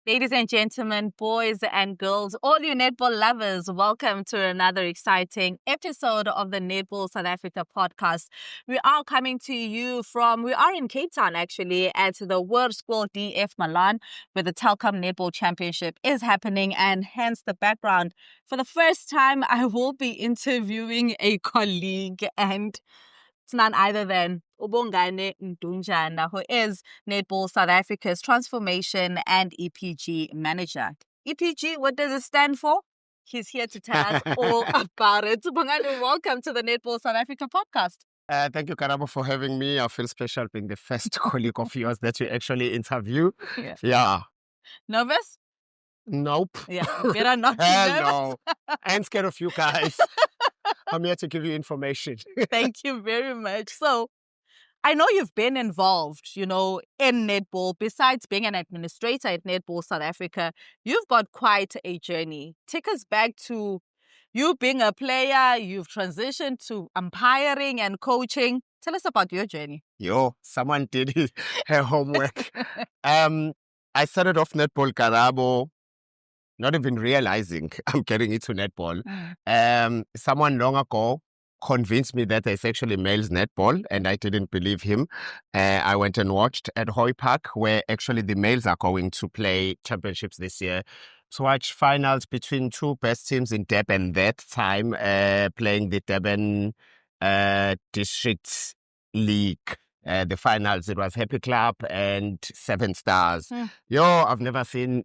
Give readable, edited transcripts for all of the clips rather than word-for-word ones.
Ladies and gentlemen, boys and girls, all you netball lovers, welcome to another exciting episode of the Netball South Africa podcast. We are coming to you we are in Cape Town actually, at the World School DF Milan, where the Telkom Netball Championship is happening, and hence the background. For the first time, I will be interviewing a colleague, and it's none other than Bongani Mdunjana, who is Netball South Africa's Transformation and EPG Manager. EPG, what does it stand for? He's here to tell us all about it. Bongani, welcome to the Netball South Africa podcast. Thank you, Karabo, for having me. I feel special being the first colleague of yours that you actually interview. Yeah. Nervous? Nope. Yeah, better not be Hell no. I'm scared of you guys. I'm here to give you information. Thank you very much. So, I know you've been involved, in netball. Besides being an administrator at Netball South Africa, you've got quite a journey. Take us back to you being a player. You've transitioned to umpiring and coaching. Tell us about your journey. Someone did her homework. I started off netball, Karabo, not even realizing I'm getting into netball. Someone long ago convinced me that there's actually males netball, and I didn't believe him. I went and watched at Hoy Park, where actually the males are going to play championships this year. So watch finals between two best teams in Durban that time, playing the Durban District League. The finals, it was Happy Club and Seven Stars. I've never seen,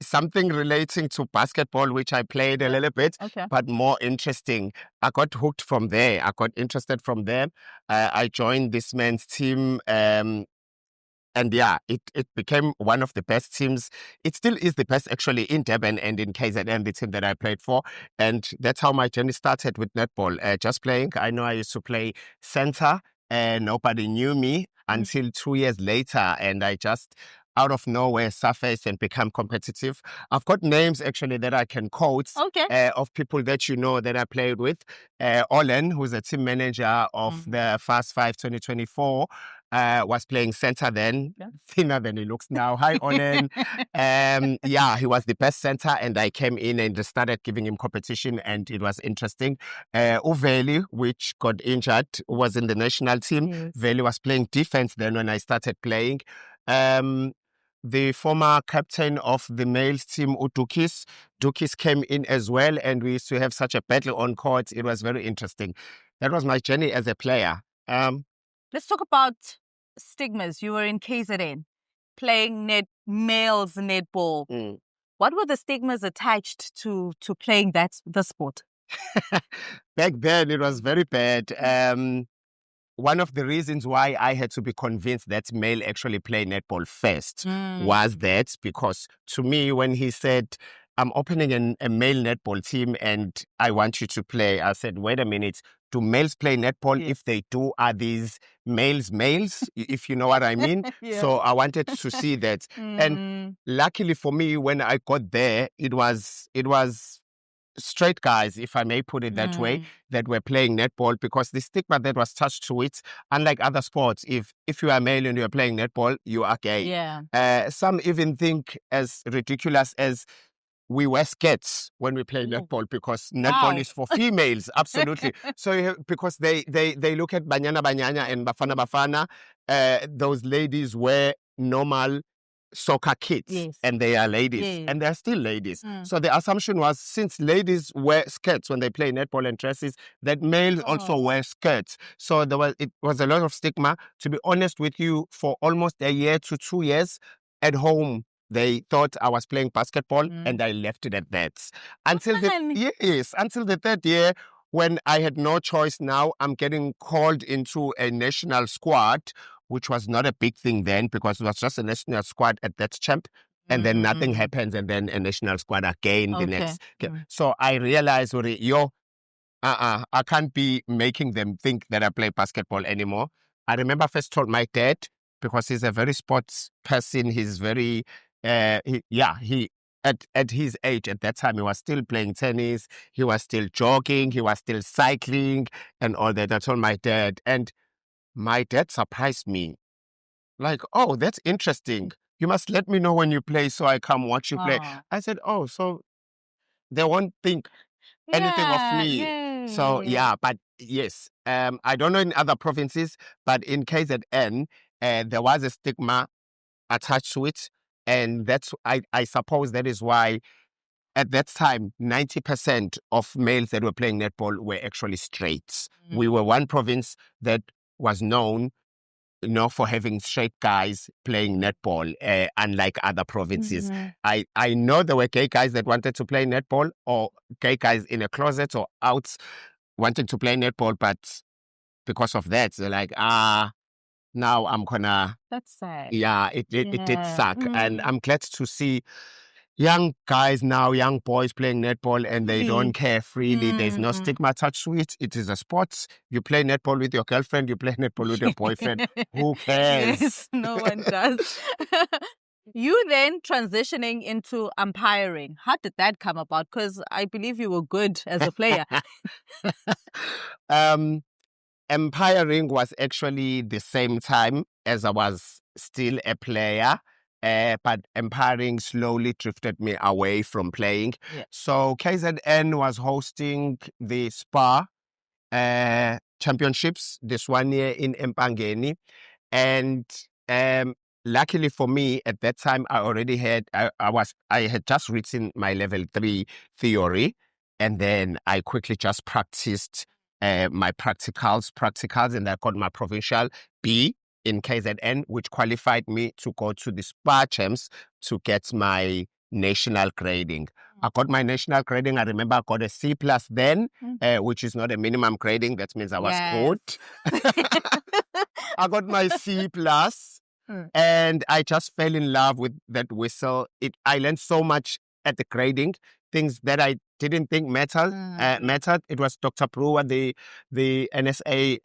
something relating to basketball, which I played a little bit, but more interesting. I got hooked from there. I got interested from there. I joined this men's team, and it became one of the best teams. It still is the best actually in Durban and in KZN, the team that I played for. And that's how my journey started with netball. Just playing. I know I used to play center, and nobody knew me until 2 years later, and I just out of nowhere surface and become competitive. I've got names actually that I can quote of people that that I played with. Olen, who's a team manager of the Fast 5 2024, was playing center then, thinner than he looks now. Hi, Olen. He was the best center, and I came in and started giving him competition, and it was interesting. Uveli, which got injured, was in the national team. Veli was playing defense then when I started playing. The former captain of the males team, Dukis came in as well, and we used to have such a battle on court. It was very interesting. That was my journey as a player. Let's talk about stigmas. You were in KZN playing males netball. What were the stigmas attached to playing the sport? Back then, it was very bad. One of the reasons why I had to be convinced that male actually play netball first was that because to me, when he said, I'm opening a male netball team and I want you to play, I said, wait a minute, do males play netball? If they do, are these males, if you know what I mean? So I wanted to see that. And luckily for me, when I got there, it was straight guys, if I may put it that way, that were playing netball, because the stigma that was attached to it, unlike other sports, if you are male and you are playing netball, you are gay. Some even think as ridiculous as we wear skirts when we play netball, because netball is for females, absolutely. So because they look at Banyana and Bafana, those ladies wear normal soccer kits, and they are ladies, and they're still ladies. So the assumption was, since ladies wear skirts when they play netball and dresses, that males also wear skirts. So it was a lot of stigma. To be honest with you, for almost a year to 2 years at home, they thought I was playing basketball, and I left it at that. Until the third year, when I had no choice. Now I'm getting called into a national squad, which was not a big thing then, because it was just a national squad at that champ. And then nothing happens, and then a national squad again the next game. So I realized, I can't be making them think that I play basketball anymore. I remember I first told my dad, because he's a very sports person. He's very, at his age at that time, he was still playing tennis, he was still jogging, he was still cycling and all that. I told my dad, and my dad surprised me. Like, oh, that's interesting. you must let me know when you play so I come watch you play. I said, oh, so they won't think anything of me. So yeah, but yes, I don't know in other provinces, but in KZN, there was a stigma attached to it, and that's I suppose that is why at that time 90% of males that were playing netball were actually straights. We were one province that was known for having straight guys playing netball, unlike other provinces. I know there were gay guys that wanted to play netball, or gay guys in a closet or out wanting to play netball, but because of that, they're like, now I'm gonna. That's sad. Yeah, it did suck. And I'm glad to see young guys now, young boys playing netball, and they don't care freely. There's no stigma attached to it. It is a sport. You play netball with your girlfriend, you play netball with your boyfriend. Who cares? Yes, no one does. You then transitioning into umpiring. How did that come about? Because I believe you were good as a player. Umpiring was actually the same time as I was still a player. But umpiring slowly drifted me away from playing. Yeah. So KZN was hosting the SPA championships this one year in Bongani. And luckily for me, at that time, I already had, I had just written my level 3 theory. And then I quickly just practiced my practicals, and I got my provincial B in KZN, which qualified me to go to the SPA champs to get my national grading. I got my national grading. I remember I got a C+ then, which is not a minimum grading. That means I was good. I got my C+, and I just fell in love with that whistle. I learned so much at the grading, things that I didn't think mattered. It was Dr. Brewer, the NSA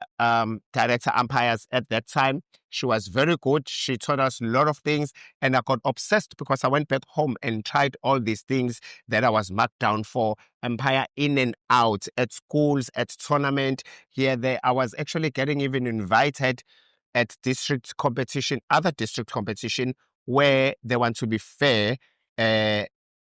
director umpires at that time. She was very good. She taught us a lot of things, and I got obsessed because I went back home and tried all these things that I was marked down for. Umpire in and out at schools, at tournament, here, there. I was actually getting even invited at other district competition, where they want to be fair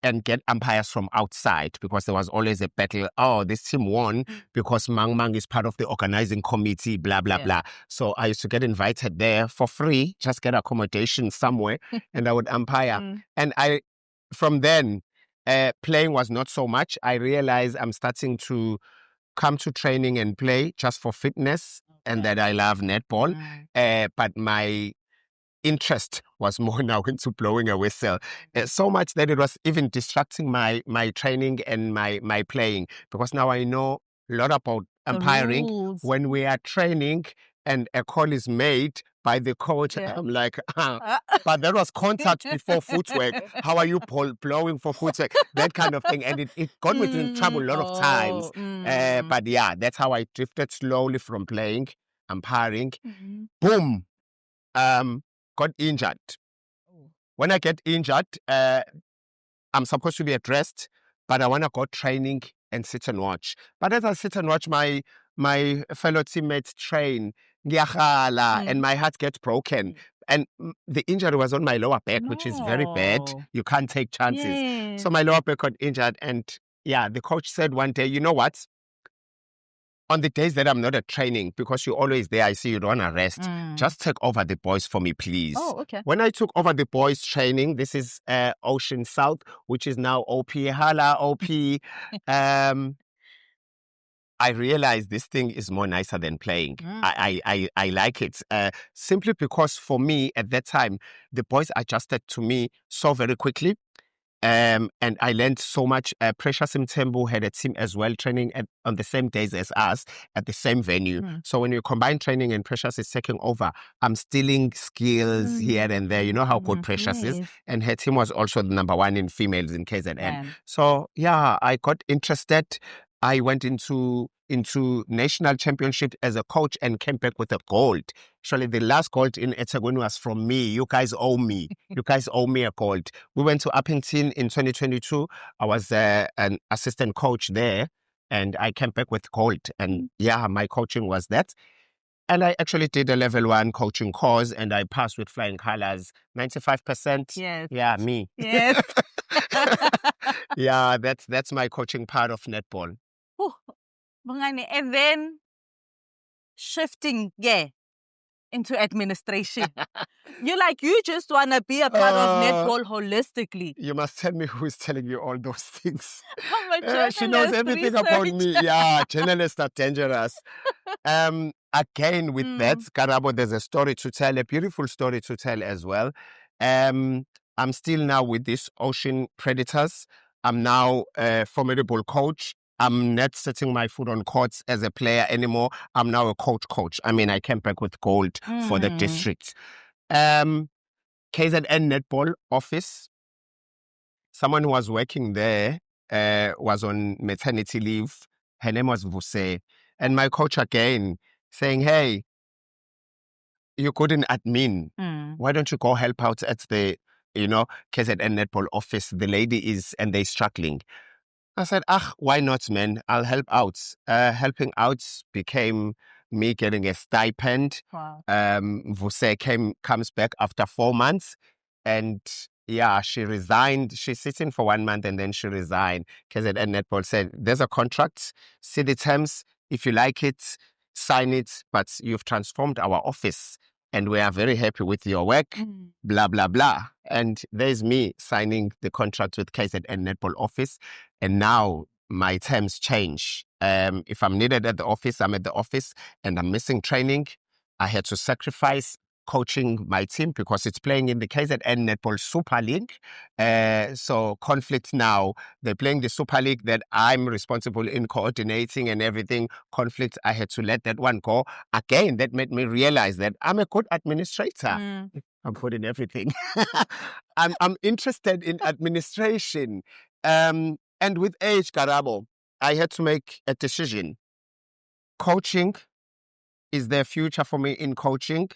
and get umpires from outside, because there was always a battle. Oh, this team won because Mang Mang is part of the organizing committee, blah, blah, blah. So I used to get invited there for free, just get accommodation somewhere, and I would umpire. And from then, playing was not so much. I realized I'm starting to come to training and play just for fitness, and that I love netball. But my interest was more now into blowing a whistle, so much that it was even distracting my training and my playing, because now I know a lot about umpiring. When we are training and a call is made by the coach, I'm like, but that was contact before footwork. How are you blowing for footwork? That kind of thing. And it got me into trouble a lot of times. But yeah, that's how I drifted slowly from playing umpiring. Boom. Got injured. When I get injured, I'm supposed to be addressed, but I want to go training and sit and watch. But as I sit and watch my fellow teammates train, and my heart gets broken. And the injury was on my lower back, which is very bad. You can't take chances. So my lower back got injured. And yeah, the coach said one day, you know what? On the days that I'm not at training, because you're always there, I see you don't want to rest, just take over the boys for me, please. When I took over the boys training, this is Ocean South, which is now OP. Hala, OP. I realized this thing is more nicer than playing. I like it. Simply because for me, at that time, the boys adjusted to me so very quickly. And I learned so much. Precious Mthembu had a team as well, training on the same days as us at the same venue. So when you combine training and Precious is taking over, I'm stealing skills here and there. You know how good Precious is. And her team was also the number 1 in females in KZN. So yeah, I got interested. I went into national championship as a coach and came back with a gold. Actually, the last gold in eThekwini was from me. You guys owe me. You guys owe me a gold. We went to Uppington in 2022. I was an assistant coach there, and I came back with gold. And yeah, my coaching was that. And I actually did a level 1 coaching course and I passed with flying colors, 95%. Yes. Yeah, me. Yes. Yeah, that's my coaching part of netball. Ooh, Bongani, and then shifting, into administration. You just want to be a part of netball holistically. You must tell me who is telling you all those things. I'm a journalist, she knows everything about me. Yeah, journalists are dangerous. Again, with that, Karabo, there's a story to tell, a beautiful story to tell as well. I'm still now with these Ocean Predators. I'm now a formidable coach. I'm not setting my foot on courts as a player anymore. I'm now a coach. I mean, I came back with gold for the district. KZN Netball office. Someone who was working there was on maternity leave. Her name was Vuse. And my coach again saying, hey, you're good in admin. Why don't you go help out at the, KZN Netball office? The lady is, and they're struggling. I said, why not, man? I'll help out. Helping out became me getting a stipend. Wow. Vuse comes back after 4 months. And yeah, she resigned. She sits in for 1 month and then she resigned. KZN Netball said, there's a contract, see the terms. If you like it, sign it. But you've transformed our office and we are very happy with your work, blah, blah, blah. And there's me signing the contract with KZN Netball office. And now my terms change. If I'm needed at the office, I'm at the office and I'm missing training. I had to sacrifice coaching my team because it's playing in the KZN Netball Super League. So conflict now. They're playing the Super League that I'm responsible in coordinating and everything. Conflict, I had to let that one go. Again, that made me realize that I'm a good administrator. I'm good in everything. I'm interested in administration. And with age, Karabo, I had to make a decision. Coaching, is there a future for me in coaching?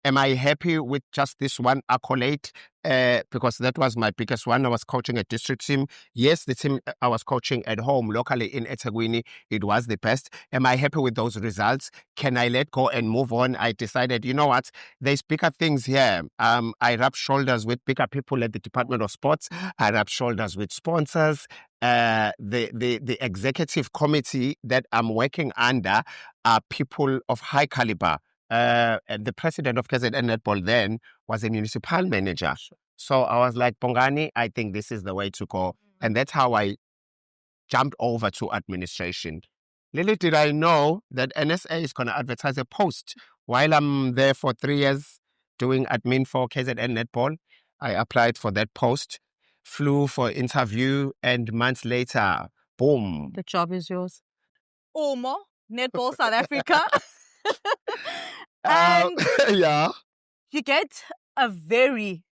Am I happy with just this one accolade? Because that was my biggest one. I was coaching a district team. Yes, the team I was coaching at home, locally in eThekwini, it was the best. Am I happy with those results? Can I let go and move on? I decided, you know what? There's bigger things here. I rub shoulders with bigger people at the Department of Sports. I rub shoulders with sponsors. The executive committee that I'm working under are people of high caliber. And the president of KZN Netball then was a municipal manager. So I was like, Bongani, I think this is the way to go. And that's how I jumped over to administration. Little did I know that NSA is going to advertise a post. While I'm there for 3 years doing admin for KZN Netball, I applied for that post, flew for interview, and months later, boom. The job is yours. Omo, Netball South Africa. And yeah, you get a very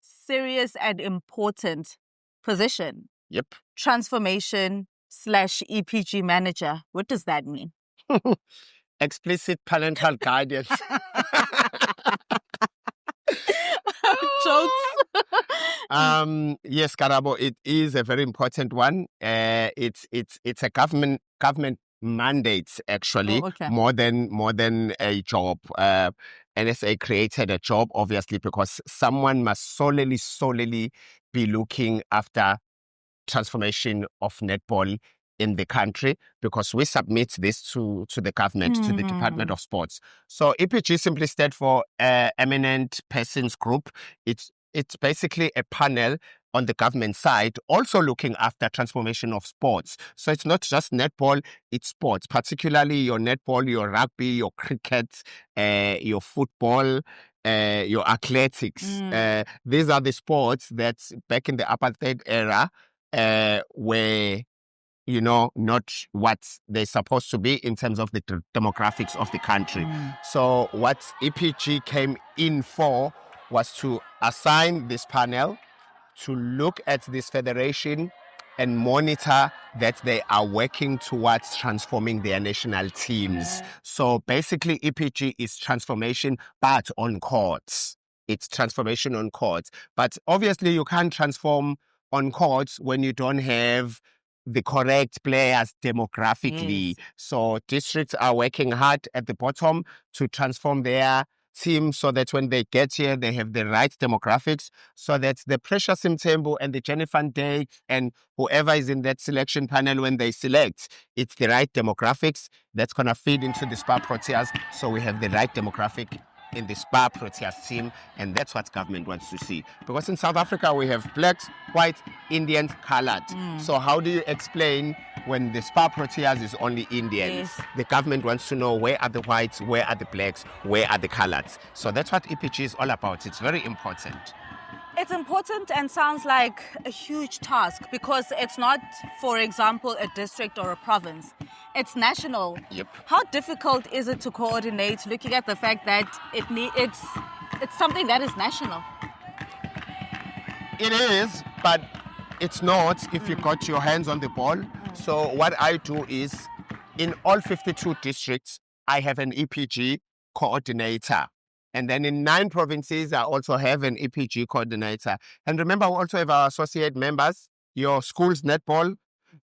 serious and important position. Yep. Transformation/EPG manager. What does that mean? Explicit parental guidance. Jokes. Yes, Karabo, it is a very important one. It's a government mandate, actually. More than a job. NSA created a job, obviously, because someone must solely be looking after transformation of netball in the country, because we submit this to the government, to the Department of Sports. So EPG simply stands for Eminent Persons Group. It's basically a panel on the government side, also looking after transformation of sports. So it's not just netball, it's sports, particularly your netball, your rugby, your cricket, your football, your athletics. These are the sports that back in the apartheid era were, not what they're supposed to be in terms of the demographics of the country. So what EPG came in for was to assign this panel to look at this federation and monitor that they are working towards transforming their national teams. So basically EPG is transformation, but on courts. It's transformation on courts. But obviously you can't transform on courts when you don't have the correct players demographically. Yes. So districts are working hard at the bottom to transform their team so that when they get here, they have the right demographics, so that the Precious Mthembu and the Jennifer Day and whoever is in that selection panel, when they select, it's the right demographics that's going to feed into the Spar Proteas. So we have the right demographic in the Spar Proteas team, and that's what government wants to see. Because in South Africa, we have blacks, white, Indians, colored. So how do you explain when the Spar Proteas is only Indians? Yes. The government wants to know where are the whites, where are the blacks, where are the coloreds. So that's what EPG is all about. It's very important. It's important and sounds like a huge task because it's not, for example, a district or a province. It's national. Yep. How difficult is it to coordinate, looking at the fact that it's something that is national? It is, but it's not if you got your hands on the ball. So what I do is, in all 52 districts, I have an EPG coordinator. And then in 9 provinces, I also have an EPG coordinator. And remember, we also have our associate members, your school's netball,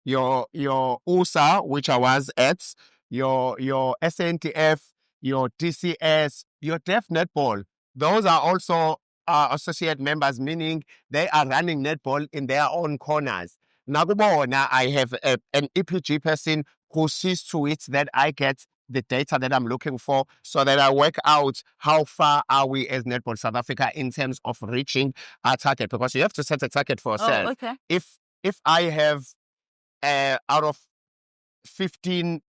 your USA, which I was at, your SNTF, your DCS, your deaf netball. Those are also associate members, meaning they are running netball in their own corners. Now, I have an EPG person who sees to it that I get the data that I'm looking for, so that I work out how far are we as Netball South Africa in terms of reaching our target, because you have to set a target for yourself. Oh, okay. If I have out of 15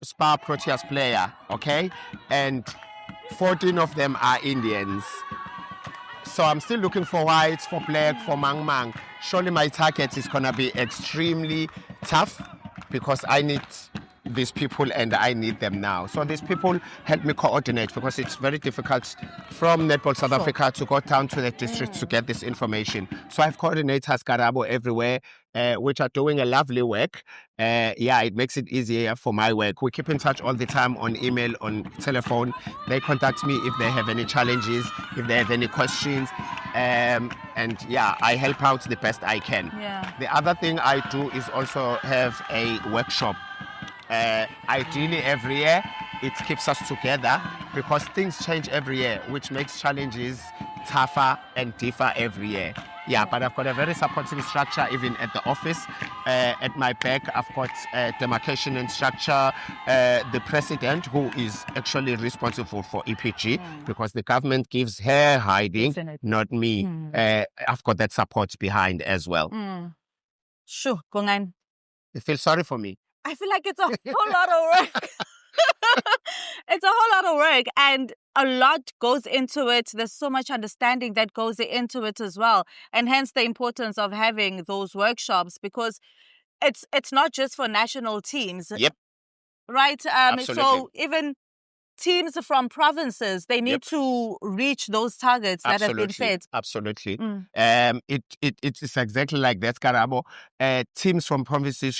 Spar Proteas player, okay, and 14 of them are Indians, so I'm still looking for whites, for black, for mang. Surely my target is gonna be extremely tough, because I need these people and I need them now. So these people help me coordinate, because it's very difficult from Netball South Africa to go down to the districts to get this information. So I have coordinators, Karabo, everywhere, which are doing a lovely work. It makes it easier for my work. We keep in touch all the time on email, on telephone. They contact me if they have any challenges, if they have any questions. I help out the best I can. Yeah. The other thing I do is also have a workshop. Ideally every year. It keeps us together, because things change every year, which makes challenges tougher and differ every year. Yeah, but I've got a very supportive structure even at the office. At my back, I've got demarcation and structure, the president, who is actually responsible for EPG, because the government gives her hiding, not me. I've got that support behind as well. Sure, Bongani. You feel sorry for me? I feel like it's a whole lot of work. It's a whole lot of work, and a lot goes into it. There's so much understanding that goes into it as well, and hence the importance of having those workshops, because it's not just for national teams. Yep. Right? Absolutely. So even teams from provinces, they need to reach those targets that have been set. Absolutely. It's exactly like that, Karabo. Teams from provinces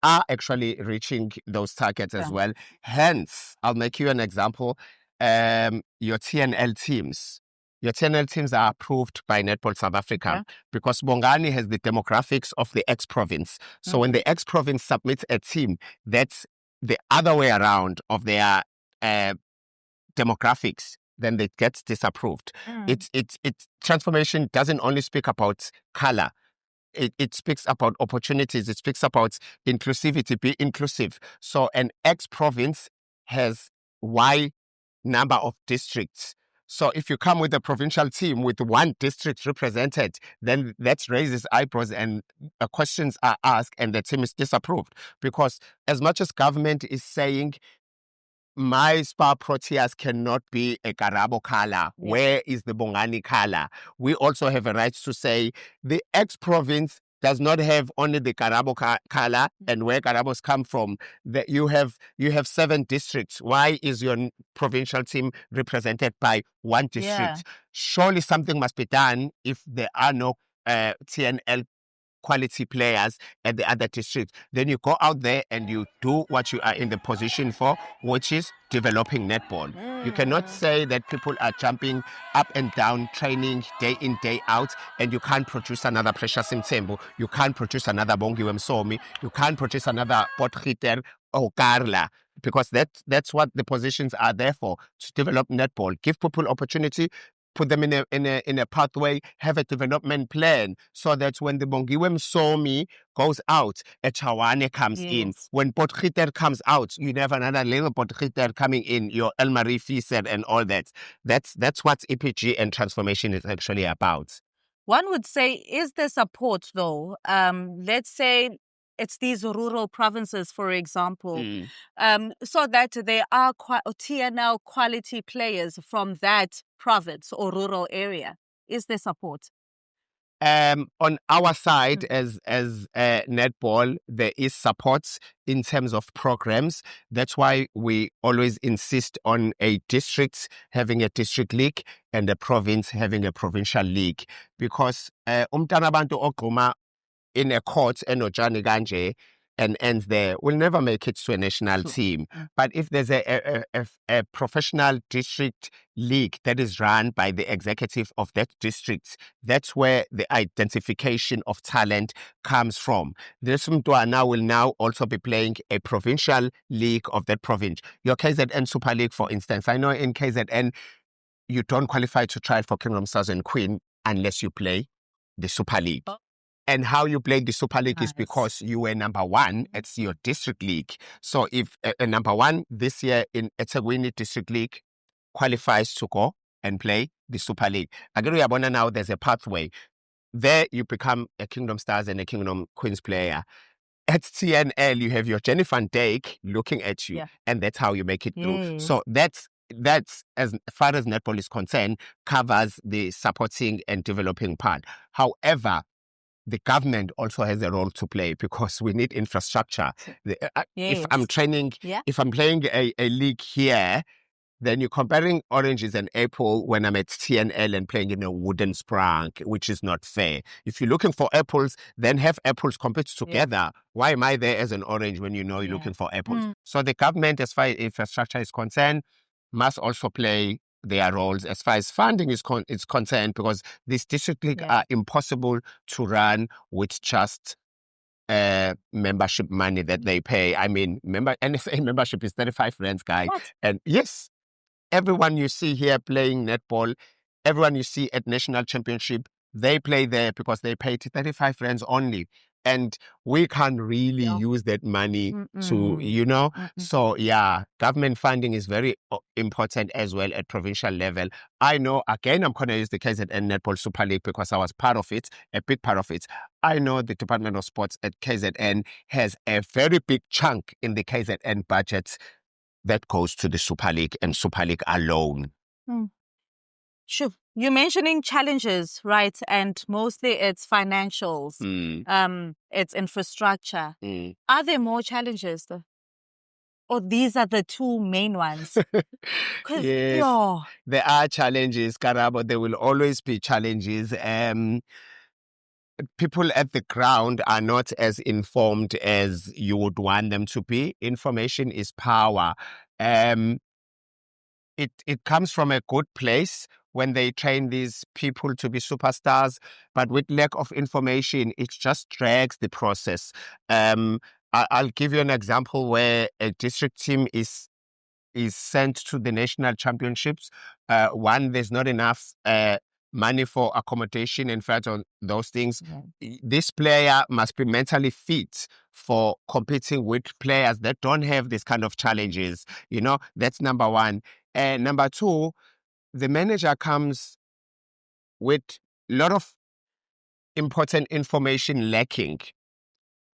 are actually reaching those targets as well. Hence, I'll make you an example. Your TNL teams. Your TNL teams are approved by Netball South Africa, because Bongani has the demographics of the ex-province. So when the ex-province submits a team, that's the other way around of their demographics, then it gets disapproved. It's transformation doesn't only speak about color. It speaks about opportunities. It speaks about inclusivity, be inclusive. So an ex-province has Y number of districts. So if you come with a provincial team with one district represented, then that raises eyebrows and questions are asked, and the team is disapproved. Because as much as government is saying, my Spar Proteas cannot be a Karabo color. Where is the Bongani color? We also have a right to say the ex-province does not have only the Karabo color and where Karabos come from. That you have 7 districts. Why is your provincial team represented by one district? Surely something must be done if there are no TNL quality players at the other districts. Then you go out there and you do what you are in the position for, which is developing netball. You cannot say that people are jumping up and down, training day in, day out, and you can't produce another Precious Mtsembu, you can't produce another Bongiwe Msomi, you can't produce another Potgieter or Karla, because that's what the positions are there for, to develop netball, give people opportunity, put them in a pathway, have a development plan, so that when the Bongiwe Msomi goes out, a Chawane comes in. When Potgieter comes out, you have another little Potgieter coming in, your Elmarie Fieser and all that. That's what EPG and transformation is actually about. One would say, is there support though? Let's say it's these rural provinces, for example, so that there are TNL quality players from that province or rural area. Is there support? On our side, as Netball, there is support in terms of programs. That's why we always insist on a district having a district league and a province having a provincial league, because umntana bantu ogquma in a court enojani kanje and ends there will never make it to a national team. But if there's a professional district league that is run by the executive of that district, that's where the identification of talent comes from. This Mdunjana will now also be playing a provincial league of that province. Your KZN Super League, for instance, I know in KZN you don't qualify to try for Kingdom Stars and Queen unless you play the Super League. And how you play the Super League is because you were number one at your district league. So if a number one this year in eThekwini District League qualifies to go and play the Super League, Agiruyabona, now there's a pathway. There you become a Kingdom Stars and a Kingdom Queens player. At TNL, you have your Jenny van Dijk looking at you, and that's how you make it through. So that's, as far as netball is concerned, covers the supporting and developing part. However, the government also has a role to play, because we need infrastructure. If I'm training, if I'm playing a league here, then you're comparing oranges and apple when I'm at TNL and playing in a wooden sprang, which is not fair. If you're looking for apples, then have apples compete together. Why am I there as an orange when you know you're looking for apples? So the government, as far as infrastructure is concerned, must also play their roles as far as funding is concerned, because these district leagues are impossible to run with just membership money that they pay. I mean, NFA membership is 35 rands, guy. And yes, everyone you see here playing netball, everyone you see at national championship, they play there because they pay 35 rands only. And we can't really use that money to, So, government funding is very important as well at provincial level. I know, again, I'm going to use the KZN Netball Super League because I was part of it, a big part of it. I know the Department of Sports at KZN has a very big chunk in the KZN budget that goes to the Super League and Super League alone. Sure. You're mentioning challenges, right? And mostly it's financials, it's infrastructure. Are there more challenges though? Or these are the two main ones? Yes, there are challenges, Karabo. There will always be challenges. People at the ground are not as informed as you would want them to be. Information is power. It comes from a good place when they train these people to be superstars, but with lack of information, it just drags the process. I'll give you an example where a district team is sent to the national championships. One, there's not enough money for accommodation and flights on those things. This player must be mentally fit for competing with players that don't have this kind of challenges. That's number one. And number two, the manager comes with a lot of important information lacking.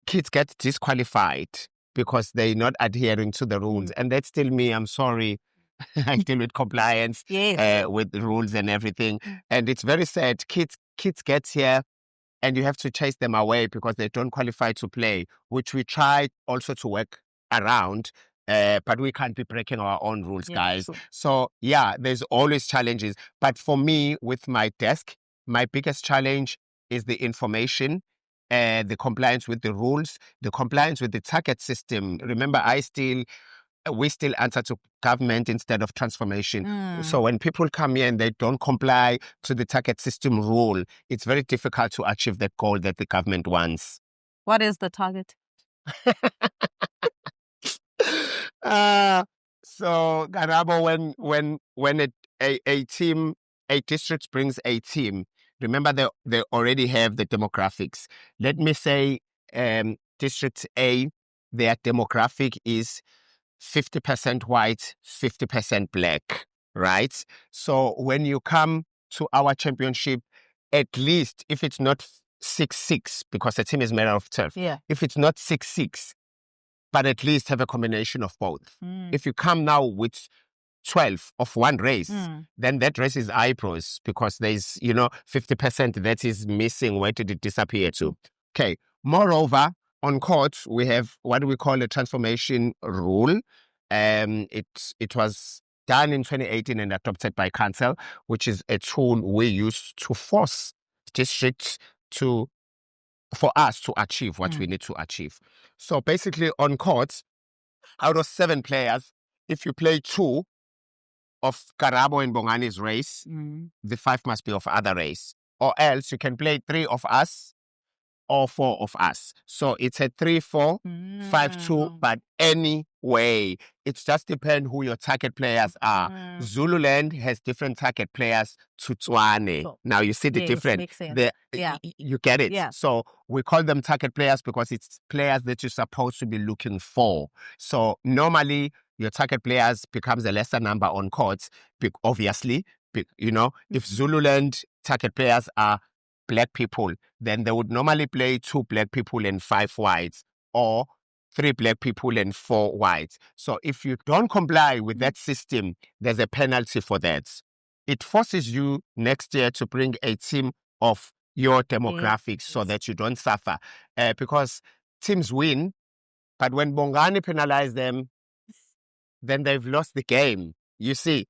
Kids get disqualified because they're not adhering to the rules. And that's still me. I'm sorry. I deal with compliance, with the rules and everything. And it's very sad. Kids get here and you have to chase them away because they don't qualify to play, which we try also to work around. But we can't be breaking our own rules, guys. Sure. So, there's always challenges. But for me, with my desk, my biggest challenge is the information the compliance with the rules, the compliance with the target system. Remember, we still answer to government instead of transformation. So when people come here and they don't comply to the target system rule, it's very difficult to achieve that goal that the government wants. What is the target? So Garabo, when a district brings a team, remember they already have the demographics. Let me say, District A, their demographic is 50% white, 50% black, right? So when you come to our championship, at least if it's not 6-6, because the team is made out of turf, if it's not 6-6, but at least have a combination of both. If you come now with 12 of one race, then that race is eyebrows, because there's, 50% that is missing. Where did it disappear to? Okay. Moreover, on court, we have what we call a transformation rule. It was done in 2018 and adopted by council, which is a tool we use to force districts for us to achieve what we need to achieve. So basically on court, out of 7 players, if you play 2 of Karabo and Bongani's race, the 5 must be of other race. Or else you can play 3 of us or 4 of us. So it's a 3-4, 5-2, but anyway, it just depends who your target players are. Zululand has different target players to Tswane. Now you see the difference. Makes sense. You get it. Yeah. So we call them target players because it's players that you're supposed to be looking for. So normally your target players becomes a lesser number on courts, obviously. If Zululand target players are black people, then they would normally play 2 black people and 5 whites, or 3 black people and 4 whites. So if you don't comply with that system, there's a penalty for that. It forces you next year to bring a team of your demographics so that you don't suffer. Because teams win, but when Bongani penalize them, then they've lost the game. You see,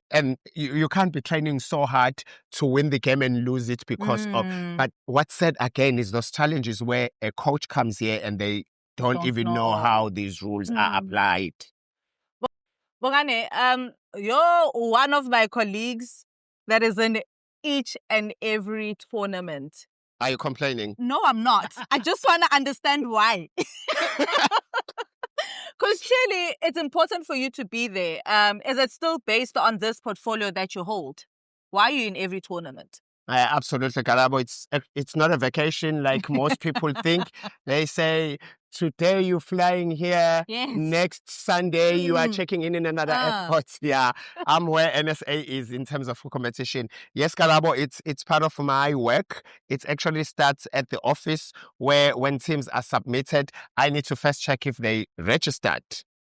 and you can't be training so hard to win the game and lose it because of. But what's said again is those challenges where a coach comes here and they don't even know how these rules are applied. Bongani, you're one of my colleagues that is in each and every tournament. Are you complaining? No, I'm not. I just want to understand why. Because surely it's important for you to be there. Is it still based on this portfolio that you hold? Why are you in every tournament? Absolutely, Karabo. It's not a vacation like most people think. They say, today you're flying here, next Sunday you are checking in another airport. Yeah, I'm where NSA is in terms of competition. Yes, Karabo, it's part of my work. It actually starts at the office where when teams are submitted, I need to first check if they registered,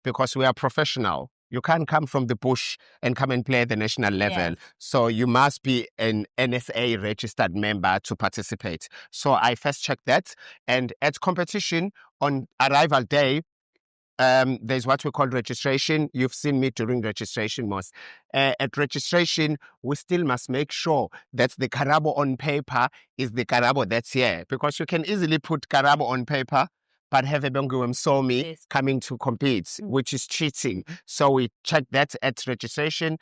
because we are professional. You can't come from the bush and come and play at the national level. So you must be an NSA registered member to participate. So I first check that. And at competition, on arrival day, there's what we call registration. You've seen me during registration, Moss. At registration, we still must make sure that the Karabo on paper is the Karabo that's here. Because you can easily put Karabo on paper, but have a Bongo Somi coming to compete, which is cheating. So we check that at registration.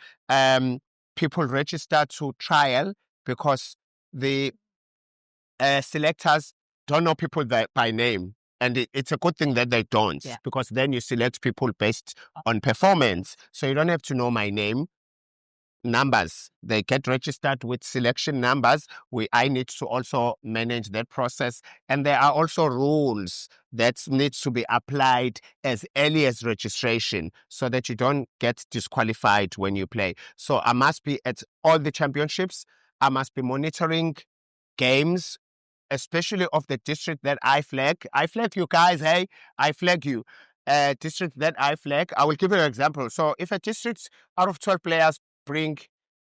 People register to trial because the selectors don't know people by name. And it's a good thing that they don't, because then you select people based on performance. So you don't have to know my name. Numbers, they get registered with selection numbers. I need to also manage that process. And there are also rules that need to be applied as early as registration so that you don't get disqualified when you play. So I must be at all the championships. I must be monitoring games, especially of the district that I flag. I flag you guys, hey, I flag you. District that I flag, I will give you an example. So if a district out of 12 players bring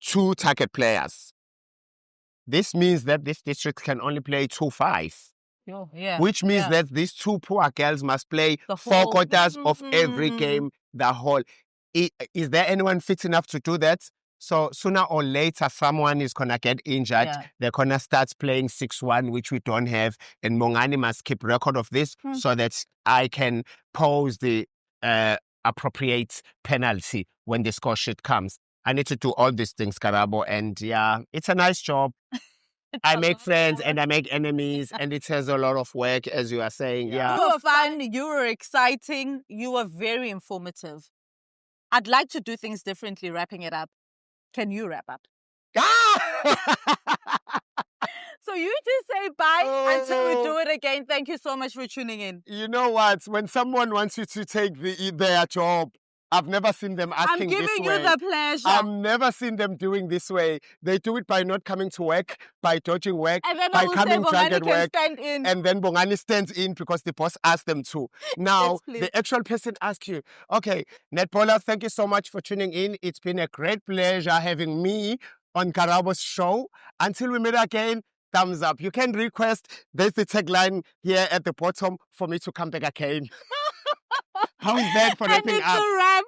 2 target players, this means that this district can only play 2-5. Which means that these 2 poor girls must play 4 quarters of every game, the whole. Is there anyone fit enough to do that? So sooner or later, someone is going to get injured. Yeah. They're going to start playing 6-1, which we don't have. And Bongani must keep record of this so that I can pose the appropriate penalty when the score sheet comes. I need to do all these things, Karabo. And yeah, it's a nice job. I make friends and I make enemies, and it has a lot of work, as you are saying. Yeah. You were fun, you were exciting, you were very informative. I'd like to do things differently, wrapping it up. Can you wrap up? So you just say bye until we do it again. Thank you so much for tuning in. You know what? When someone wants you to take their job, I've never seen them asking this way. I'm giving you the pleasure. I've never seen them doing this way. They do it by not coming to work, by dodging work, and then by coming drunk at work. Stand in. And then Bongani stands in because the boss asked them to. Now, the actual person asks you, okay, Netballers, thank you so much for tuning in. It's been a great pleasure having me on Karabo's show. Until we meet again, thumbs up. You can request, there's the tagline here at the bottom for me to come back again. How is that for nothing up? And it's a wrap.